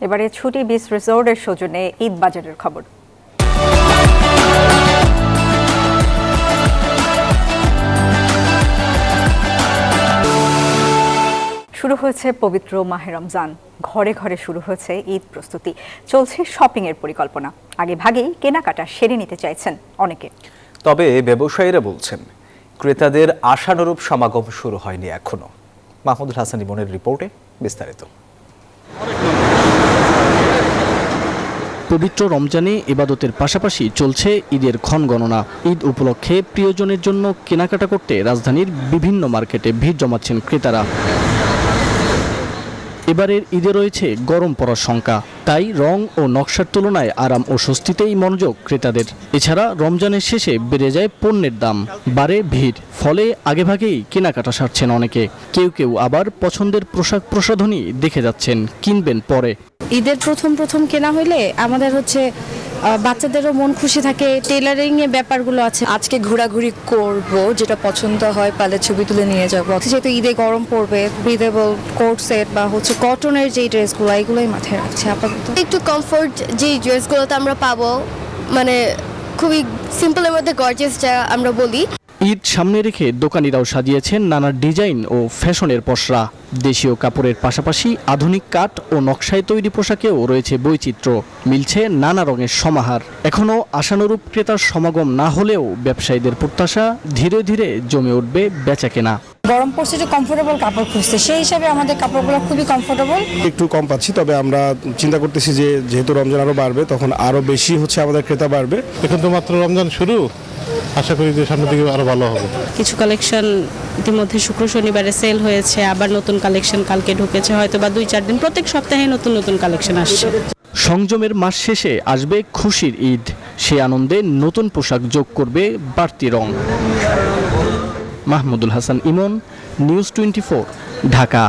এবারে ছুটি বিচ রিসোর্টের সৌজন্যে ঈদ বাজারের খবর। শুরু হয়েছে পবিত্র মাহে রমজান। ঘরে ঘরে শুরু হয়েছে ঈদ প্রস্তুতি, চলছে শপিং এর পরিকল্পনা। আগে ভাগেই কেনাকাটা সেরে নিতে চাইছেন অনেকে। তবে ব্যবসায়ীরা বলছেন ক্রেতাদের আশানুরূপ সমাগম শুরু হয়নি এখনো। মাহমুদুল হাসান ইমনের রিপোর্টে বিস্তারিত। পবিত্র রমজানে ইবাদতের পাশাপাশি চলছে ঈদের ক্ষণগণনা। ঈদ উপলক্ষে প্রিয়জনের জন্য কেনাকাটা করতে রাজধানীর বিভিন্ন মার্কেটে ভিড় জমাচ্ছেন ক্রেতারা। এবারের ঈদে রয়েছে গরম পড়ার শঙ্কা, তাই রং ও নকশার তুলনায় আরাম ও স্বস্তিতেই মনোযোগ ক্রেতাদের। এছাড়া রমজানের শেষে বেড়ে যায় পণ্যের দাম, বাড়ে ভিড়, ফলে আগেভাগেই কেনাকাটা সারছেন অনেকে। কেউ কেউ আবার পছন্দের পোশাক প্রসাধনী দেখে যাচ্ছেন, কিনবেন পরে। ঈদের প্রথম কেনা হইলে আমাদের বাচ্চাদেরও মন খুশি থাকে, টেলারিং এর ব্যাপারগুলো আছে। আজকে ঘোরাঘুরি করব, যেটা পছন্দ হয় পালে ছবি তুলে নিয়ে যাব। যেহেতু ঈদে গরম পড়বে, ব্রিদেবল কোট সেট বা কটনের যে ড্রেসগুলো, এগুলোই মাথায় রাখছে আপাতত। একটু কমফোর্ট যে ড্রেসগুলোতে আমরা পাবো, মানে খুবই সিম্পলের মধ্যে গর্জিয়াস যা আমরা বলি। ঈদ সামনে রেখে দোকানিরাও সাজিয়েছেন নানা ডিজাইন ও ফ্যাশনের পসরা। দেশীয় কাপড়ের পাশাপাশি আধুনিক কাঠ ও নকশায় তৈরি পোশাকেও রয়েছে বৈচিত্র্য, মিলছে নানা রঙের সমাহার। এখনও আশানুরূপ ক্রেতার সমাগম না হলেও ব্যবসায়ীদের প্রত্যাশা ধীরে ধীরে জমে উঠবে বেচাকেনা। গরম পড়ছে, যে কমফোর্টেবল কাপড় খুঁজছে, সেই হিসাবে আমাদের কাপড়গুলো খুবই কমফোর্টেবল। একটু কম পাচ্ছি, তবে আমরা চিন্তা করতেছি যে যেহেতু রমজান আরও বাড়বে, তখন আরও বেশি আমাদের ক্রেতা বাড়বে। এখন তো মাত্র রমজান শুরু, আশা করি যে সামনের দিকে আরো ভালো হবে। কিছু কালেকশন ইতিমধ্যে শুক্র শনিবারে সেল হয়েছে, আবার নতুন কালেকশন কালকে ঢুকেছে, হয়তো বা 2-4 দিন প্রত্যেক সপ্তাহে নতুন কালেকশন আসছে। সংযমের মাস শেষে আসবে খুশির ঈদ, সে আনন্দে নতুন পোশাক যোগ করবে বাড়তি রং। মাহমুদুল হাসান ইমন, নিউজ 24, ঢাকা।